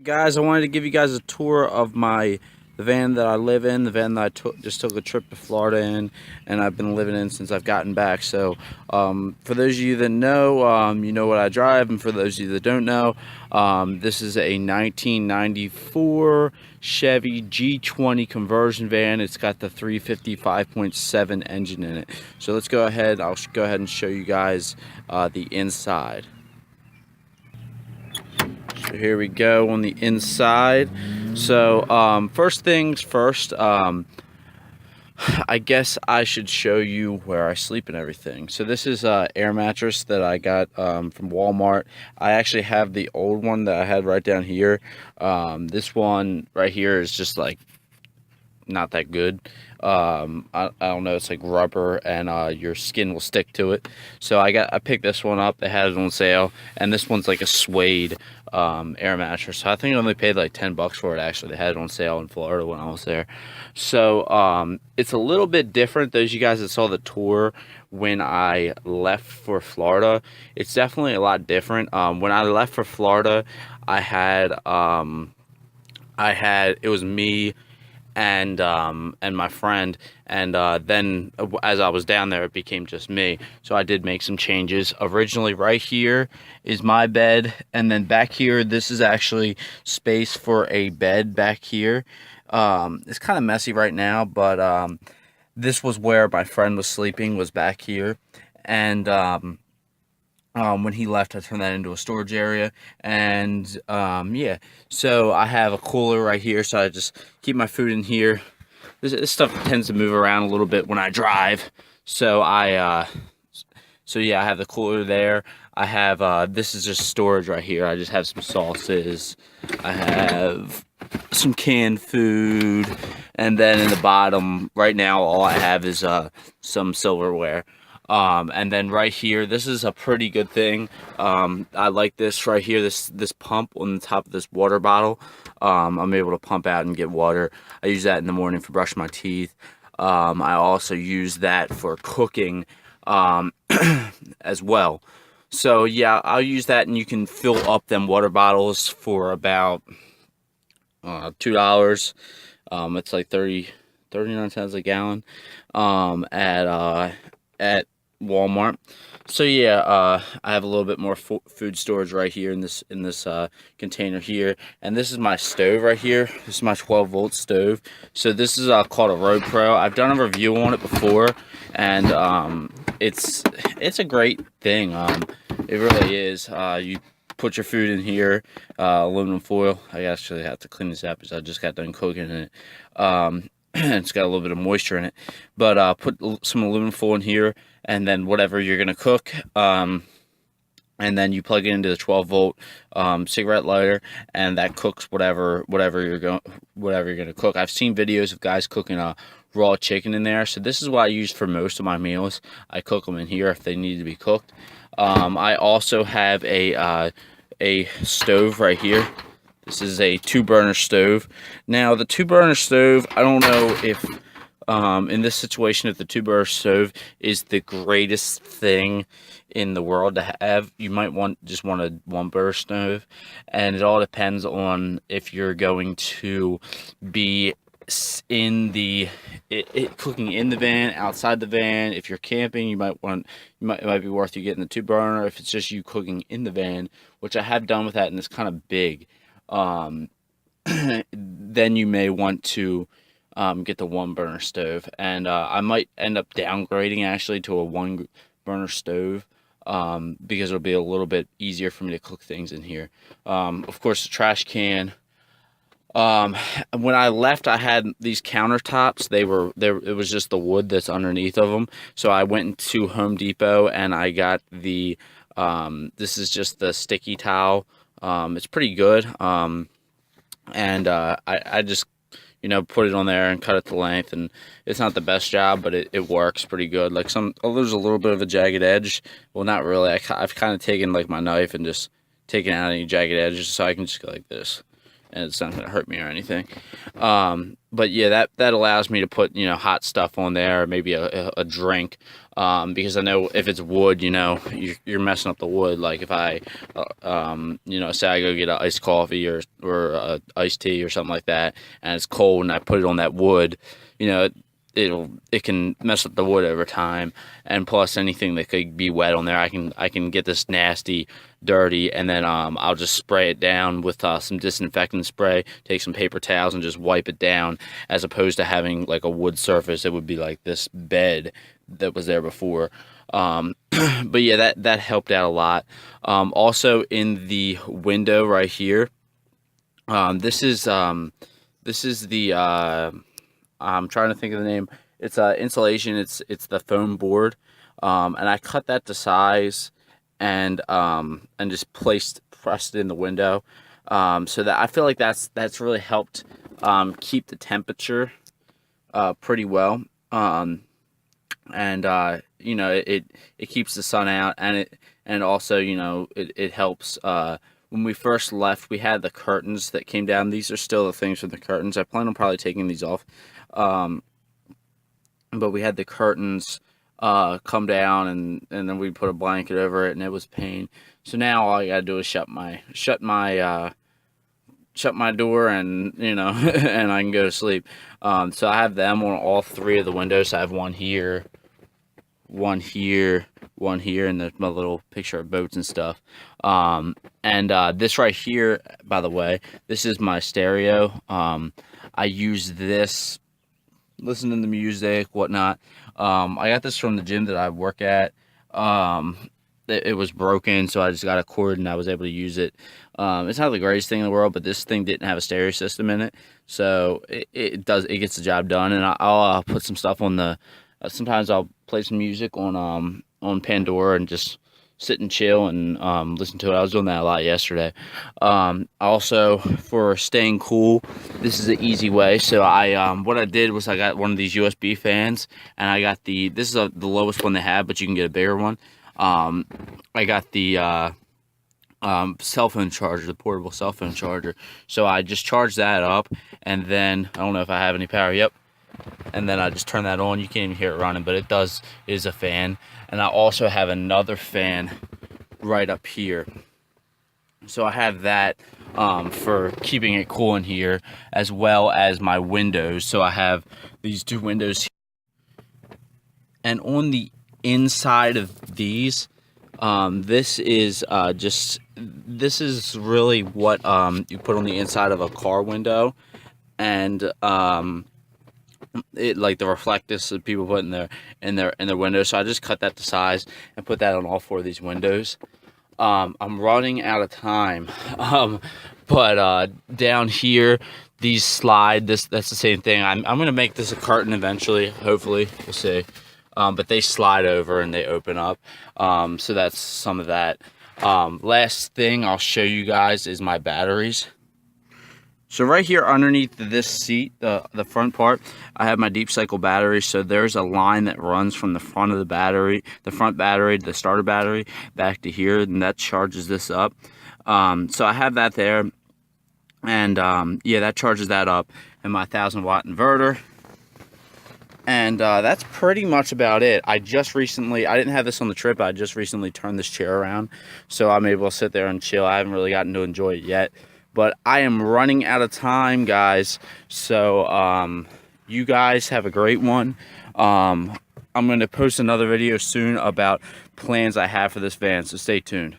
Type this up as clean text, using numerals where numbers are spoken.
Guys, I wanted to give you guys a tour of the van that I live in, the van that just took a trip to Florida in, and I've been living in since I've gotten back. So, for those of you that know, you know what I drive, and for those of you that don't know, this is a 1994 Chevy G20 conversion van. It's got the 350 5.7 engine in it. So let's go ahead. I'll go ahead and show you guys the inside. So here we go on the inside. So first things first, I guess I should show you where I sleep and everything. So this is an air mattress that I got from Walmart. I actually have the old one that I had right down here. This one right here is just like not that good. I don't know, it's like rubber, and your skin will stick to it. So I picked this one up. They had it on sale, and this one's like a suede air mattress. So I think I only paid like $10 for it. Actually, they had it on sale in Florida when I was there. So it's a little bit different. Those of you guys that saw the tour when I left for Florida, it's definitely a lot different. When I left for Florida, I had it was me and my friend, and then as I was down there, it became just me. So I did make some changes. Originally, right here is my bed, and then back here, this is actually space for a bed back here. It's kind of messy right now, but this was where my friend was sleeping, was back here, and when he left, I turned that into a storage area. And yeah, so I have a cooler right here, so I just keep my food in here. This stuff tends to move around a little bit when I drive, so so yeah, I have the cooler there. I have this is just storage right here. I just have some sauces. I have some canned food, and then in the bottom right now, all I have is some silverware. And then right here, this is a pretty good thing. I like this right here, this pump on the top of this water bottle. I'm able to pump out and get water. I use that in the morning for brushing my teeth. I also use that for cooking as well. So yeah, I'll use that, and you can fill up them water bottles for about $2. It's like 39 cents a gallon at Walmart. So yeah, I have a little bit more food storage right here in this container here, and this is my stove right here. This is my 12-volt stove. So this is called a Road Pro. I've done a review on it before, and it's a great thing. It really is. You put your food in here, aluminum foil. I actually have to clean this up because I just got done cooking in it. It's got a little bit of moisture in it, but put some aluminum foil in here, and then whatever you're gonna cook, and then you plug it into the 12-volt cigarette lighter, and that cooks whatever you're gonna cook. I've seen videos of guys cooking raw chicken in there, so this is what I use for most of my meals. I cook them in here if they need to be cooked. I also have a stove right here. This is a 2-burner stove. Now, the 2-burner stove, I don't know if, in this situation, if the 2-burner stove is the greatest thing in the world to have. You might just want a 1-burner stove, and it all depends on if you're going to be in the cooking in the van, outside the van. If you're camping, it might be worth you getting the 2-burner. If it's just you cooking in the van, which I have done with that, and it's kind of big, then you may want to get the 1-burner stove, and I might end up downgrading actually to a 1-burner stove, because it'll be a little bit easier for me to cook things in here. Of course, the trash can. When I left, I had these countertops. They were there. It was just the wood that's underneath of them. So I went into Home Depot, and I got the this is just the sticky towel. It's pretty good. And I just, put it on there and cut it to length, and it's not the best job, but it works pretty good. Like there's a little bit of a jagged edge. Well, not really. I've kind of taken like my knife and just taken out any jagged edges, so I can just go like this. and it's not gonna hurt me or anything. But yeah, that allows me to put, you know, hot stuff on there, or maybe a drink, because I know if it's wood, you know, you're messing up the wood. Like if I, you know, say I go get an iced coffee or a iced tea or something like that, and it's cold, and I put it on that wood, you know, it can mess up the wood over time. And plus anything that could be wet on there, I can get this nasty dirty, and then I'll just spray it down with some disinfectant spray, take some paper towels and just wipe it down, as opposed to having like a wood surface. It would be like this bed that was there before. But yeah, that helped out a lot. Also in the window right here, this is the I'm trying to think of the name. It's insulation. It's the foam board, and I cut that to size, and just pressed it in the window, so that I feel like that's really helped keep the temperature pretty well, and you know, it keeps the sun out, and also, you know, it helps. When we first left, we had the curtains that came down. These are still the things from the curtains. I plan on probably taking these off. But we had the curtains come down, and then we put a blanket over it, and it was pain. So now all I gotta do is shut my door, and, you know, and I can go to sleep. So I have them on all three of the windows. I have one here, one here, one here, and there's my little picture of boats and stuff. And this right here, by the way, this is my stereo. I use this listening to music, whatnot. I got this from the gym that I work at. It was broken, so I just got a cord and I was able to use it. It's not the greatest thing in the world, but this thing didn't have a stereo system in it, so it gets the job done. And I'll put some stuff on the. Sometimes I'll play some music on Pandora and just sit and chill and listen to it. I was doing that a lot yesterday. Also, for staying cool, this is an easy way. So what I did was I got one of these USB fans, and I got this is the lowest one they have, but you can get a bigger one. I got the cell phone charger, the portable cell phone charger. So I just charged that up, and then I don't know if I have any power. Yep. And then I just turn that on. You can't even hear it running, but it is a fan. And I also have another fan right up here. So I have that for keeping it cool in here, as well as my windows. So I have these two windows here. And on the inside of these, this is really what you put on the inside of a car window, and it, like the reflectors that people put in their windows. So I just cut that to size and put that on all four of these windows. I'm running out of time, but down here, these slide. That's the same thing. I'm gonna make this a curtain eventually. Hopefully, we'll see. But they slide over and they open up. So that's some of that. Last thing I'll show you guys is my batteries. So right here underneath this seat, the front part, I have my deep cycle battery. So there's a line that runs from the front of the battery, the starter battery, back to here, and that charges this up. So I have that there, and yeah, that charges that up, and my 1,000-watt inverter. And that's pretty much about it. I didn't have this on the trip. I just recently turned this chair around, so I'm able to sit there and chill. I haven't really gotten to enjoy it yet. But I am running out of time, guys. So you guys have a great one. I'm going to post another video soon about plans I have for this van, so stay tuned.